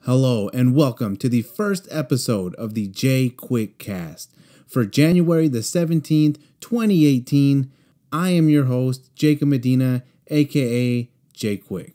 Hello and welcome to the first episode of the Jquickcast for January the 17th, 2018. I am your host, Jacob Medina, aka Jquick.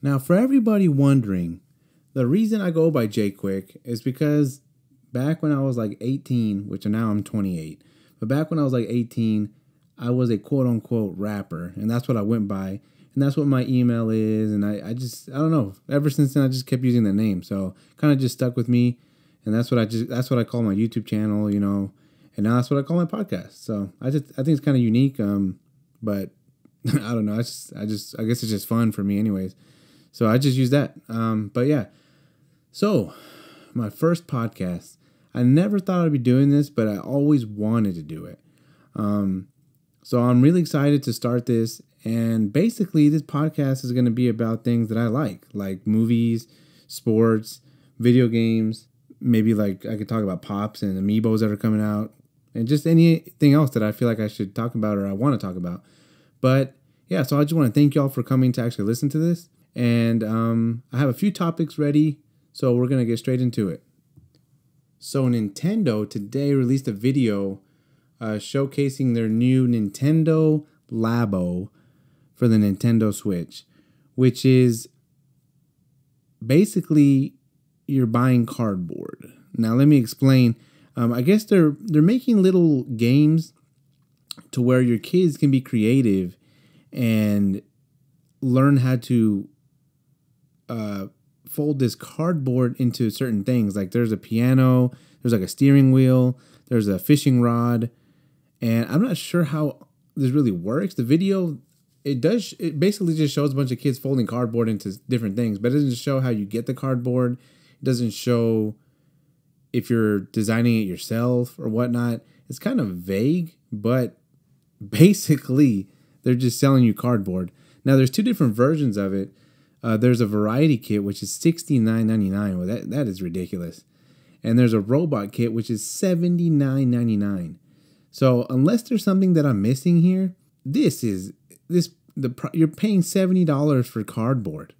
Now, for everybody wondering, the reason I go by Jquick is because back when I was like 18, which now I'm 28, but back when I was like 18, I was a quote unquote rapper, and that's what I went by. And that's what my email is. And I don't know. Ever since then, I just kept using that name. So kind of just stuck with me. And that's what I call my YouTube channel, And now that's what I call my podcast. So I think it's kind of unique. But I don't know. I guess it's just fun for me anyways. So I just use that. But yeah. So my first podcast, I never thought I'd be doing this, but I always wanted to do it. So I'm really excited to start this. And basically, this podcast is going to be about things that I like movies, sports, video games. Maybe like I could talk about Pops and Amiibos that are coming out, and just anything else that I feel like I should talk about or I want to talk about. But yeah, so I just want to thank y'all for coming to actually listen to this. And I have a few topics ready, so we're going to get straight into it. So Nintendo today released a video showcasing their new Nintendo Labo for the Nintendo Switch, which is basically you're buying cardboard. Now let me explain. I guess they're making little games to where your kids can be creative and learn how to fold this cardboard into certain things. Like there's a piano, there's like a steering wheel, there's a fishing rod, and I'm not sure how this really works. The video, it basically just shows a bunch of kids folding cardboard into different things, but it doesn't show how you get the cardboard. It doesn't show if you're designing it yourself or whatnot. It's kind of vague, but basically they're just selling you cardboard. Now there's two different versions of it. There's a variety kit, which is $69.99. Well, that is ridiculous. And there's a robot kit, which is $79.99. So unless there's something that I'm missing here, you're paying $70 for cardboard.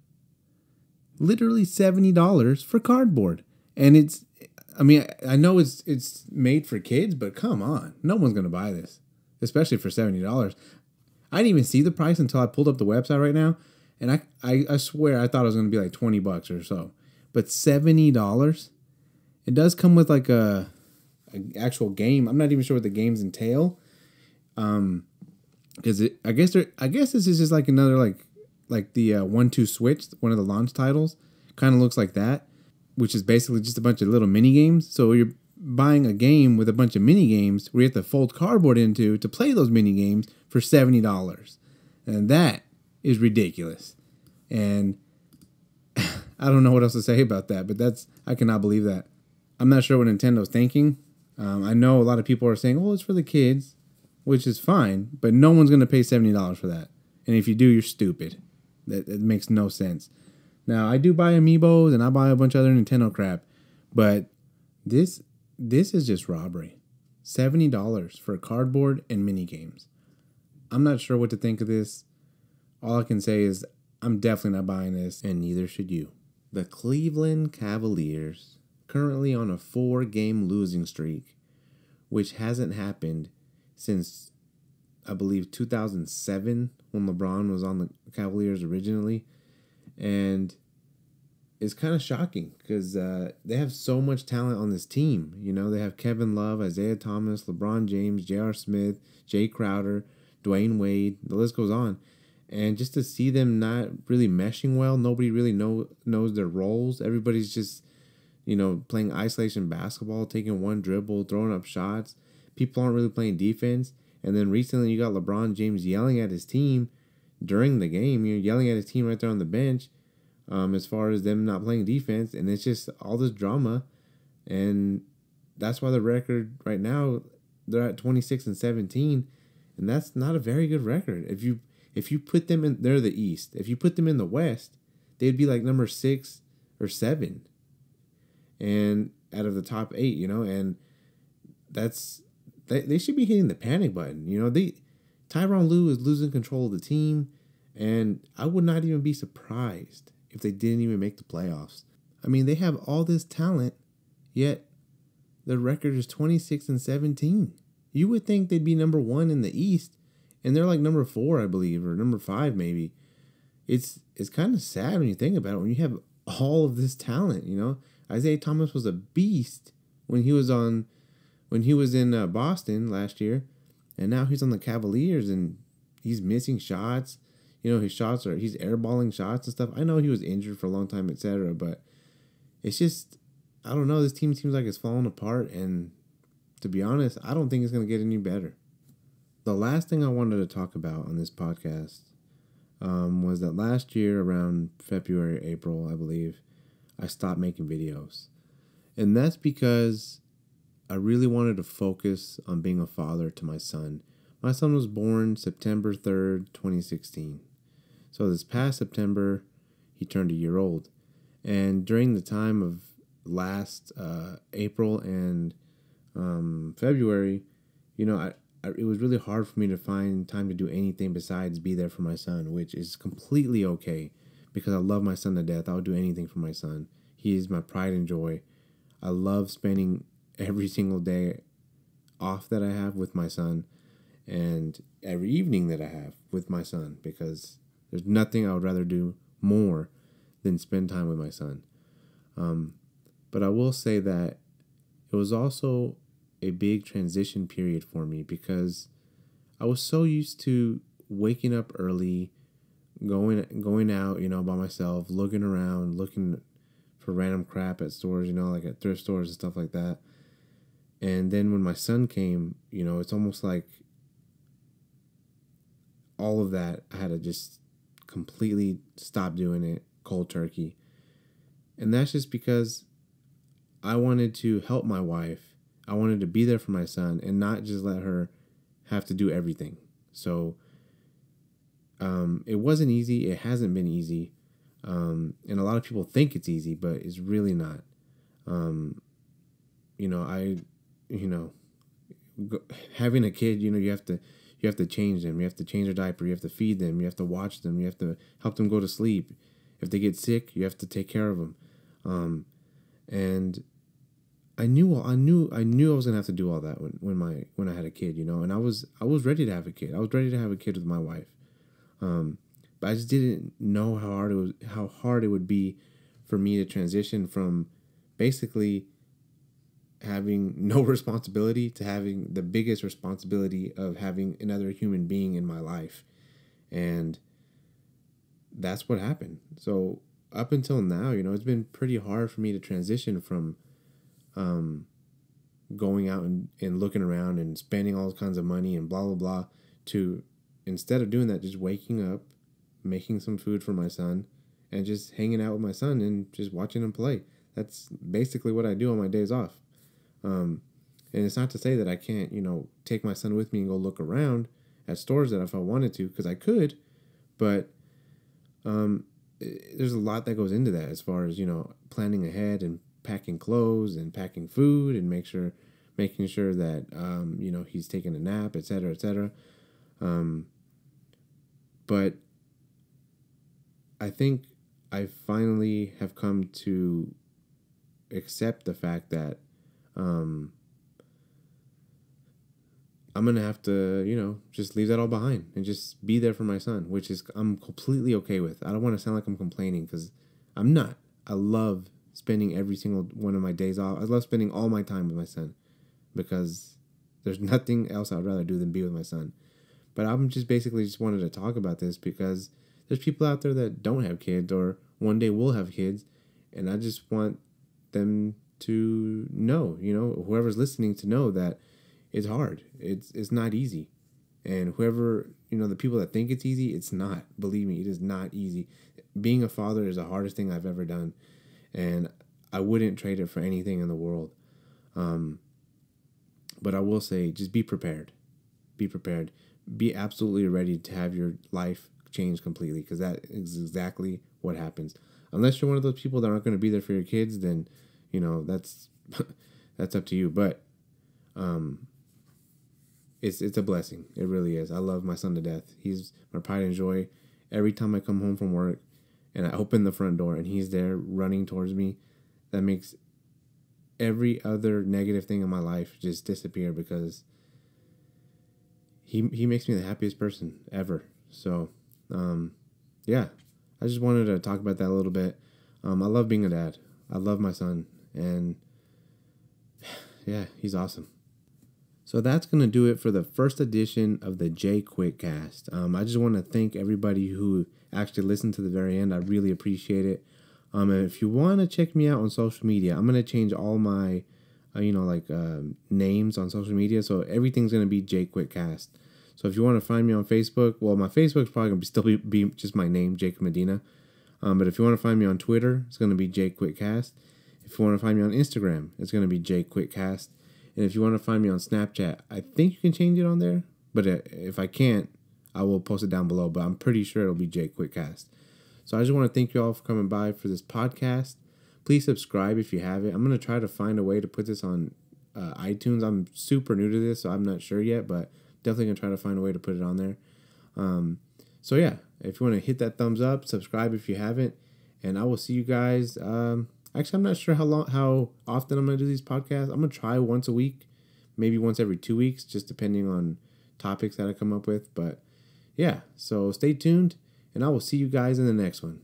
Literally $70 for cardboard. And I know it's made for kids, but come on. No one's going to buy this, especially for $70. I didn't even see the price until I pulled up the website right now. And I swear I thought it was going to be like $20 or so. But $70? It does come with like an actual game. I'm not even sure what the games entail. Because I guess this is just like another like the 1-2 Switch, one of the launch titles, kind of looks like that, which is basically just a bunch of little mini games. So you're buying a game with a bunch of mini games where you have to fold cardboard into to play those mini games for $70, and that is ridiculous. And I don't know what else to say about that, but I cannot believe that. I'm not sure what Nintendo's thinking. I know a lot of people are saying, "Oh, it's for the kids," which is fine, but no one's going to pay $70 for that. And if you do, you're stupid. That makes no sense. Now, I do buy Amiibos and I buy a bunch of other Nintendo crap, but this is just robbery. $70 for cardboard and mini games. I'm not sure what to think of this. All I can say is I'm definitely not buying this, and neither should you. The Cleveland Cavaliers, currently on a 4-game losing streak, which hasn't happened since, I believe, 2007, when LeBron was on the Cavaliers originally. And it's kind of shocking because they have so much talent on this team. They have Kevin Love, Isaiah Thomas, LeBron James, J.R. Smith, Jay Crowder, Dwayne Wade. The list goes on. And just to see them not really meshing well, nobody really knows their roles. Everybody's just, playing isolation basketball, taking one dribble, throwing up shots. People aren't really playing defense. And then recently you got LeBron James yelling at his team during the game. You're yelling at his team right there on the bench as far as them not playing defense. And it's just all this drama. And that's why the record right now, they're at 26-17. And that's not a very good record. If you put them in, they're the East. If you put them in the West, they'd be like number 6 or 7. And out of the top 8, and they should be hitting the panic button. Tyronn Lue is losing control of the team, and I would not even be surprised if they didn't even make the playoffs. I mean, they have all this talent, yet the record is 26-17. You would think they'd be number 1 in the East, and they're like number 4, I believe, or number 5 maybe. It's kind of sad when you think about it. When you have all of this talent, Isaiah Thomas was a beast when he was in Boston last year, and now he's on the Cavaliers and he's missing shots. His shots he's airballing shots and stuff. I know he was injured for a long time, etc. But it's just, I don't know. This team seems like it's falling apart, and to be honest, I don't think it's going to get any better. The last thing I wanted to talk about on this podcast was that last year around February, April, I believe, I stopped making videos. And that's because I really wanted to focus on being a father to my son. My son was born September 3rd, 2016. So this past September, he turned a year old. And during the time of last April and February, it was really hard for me to find time to do anything besides be there for my son, which is completely okay because I love my son to death. I would do anything for my son. He is my pride and joy. I love spending every single day off that I have with my son and every evening that I have with my son, because there's nothing I would rather do more than spend time with my son. But I will say that it was also a big transition period for me because I was so used to waking up early, going out, by myself, looking around, looking for random crap at stores, like at thrift stores and stuff like that. And then when my son came, it's almost like all of that, I had to just completely stop doing it cold turkey. And that's just because I wanted to help my wife. I wanted to be there for my son and not just let her have to do everything. So it wasn't easy. It hasn't been easy. And a lot of people think it's easy, but it's really not. Having a kid, you have to change them. You have to change their diaper. You have to feed them. You have to watch them. You have to help them go to sleep. If they get sick, you have to take care of them. And I knew I was gonna have to do all that when I had a kid, and I was ready to have a kid. I was ready to have a kid with my wife. But I just didn't know how hard it would be for me to transition from basically having no responsibility to having the biggest responsibility of having another human being in my life. And that's what happened. So up until now, it's been pretty hard for me to transition from going out and looking around and spending all kinds of money and blah, blah, blah, to instead of doing that, just waking up, making some food for my son, and just hanging out with my son and just watching him play. That's basically what I do on my days off. And it's not to say that I can't, take my son with me and go look around at stores that if I wanted to, because I could, but there's a lot that goes into that as far as, planning ahead and packing clothes and packing food and making sure that, he's taking a nap, et cetera, et cetera. But I think I finally have come to accept the fact that I'm going to have to, just leave that all behind and just be there for my son, which is I'm completely okay with. I don't want to sound like I'm complaining because I'm not. I love spending every single one of my days off. I love spending all my time with my son because there's nothing else I'd rather do than be with my son. But I'm just wanted to talk about this because there's people out there that don't have kids or one day will have kids, and I just want them to know, whoever's listening to know that it's hard. It's not easy. And whoever, the people that think it's easy, it's not. Believe me, it is not easy. Being a father is the hardest thing I've ever done. And I wouldn't trade it for anything in the world. But I will say, just be prepared. Be prepared. Be absolutely ready to have your life change completely, because that is exactly what happens. Unless you're one of those people that aren't going to be there for your kids, then, that's that's up to you. But it's a blessing. It really is. I love my son to death. He's my pride and joy. Every time I come home from work and I open the front door and he's there running towards me, that makes every other negative thing in my life just disappear, because he makes me the happiest person ever. So, yeah, I just wanted to talk about that a little bit. I love being a dad. I love my son, and yeah, he's awesome. So that's going to do it for the first edition of the Jquickcast. I just want to thank everybody who actually listened to the very end. I really appreciate it. And if you want to check me out on social media, I'm going to change all my, names on social media. So everything's going to be Jquickcast. So if you want to find me on Facebook, well, my Facebook's probably going to still be just my name, Jacob Medina. But if you want to find me on Twitter, it's going to be Jquickcast. If you want to find me on Instagram, it's going to be Jquickcast. And if you want to find me on Snapchat, I think you can change it on there. But if I can't, I will post it down below. But I'm pretty sure it'll be Jquickcast. So I just want to thank you all for coming by for this podcast. Please subscribe if you haven't. I'm going to try to find a way to put this on iTunes. I'm super new to this, so I'm not sure yet. But definitely going to try to find a way to put it on there. So yeah, if you want to hit that thumbs up, subscribe if you haven't. And I will see you guys. Actually, I'm not sure how often I'm going to do these podcasts. I'm going to try once a week, maybe once every 2 weeks, just depending on topics that I come up with. But yeah, so stay tuned, and I will see you guys in the next one.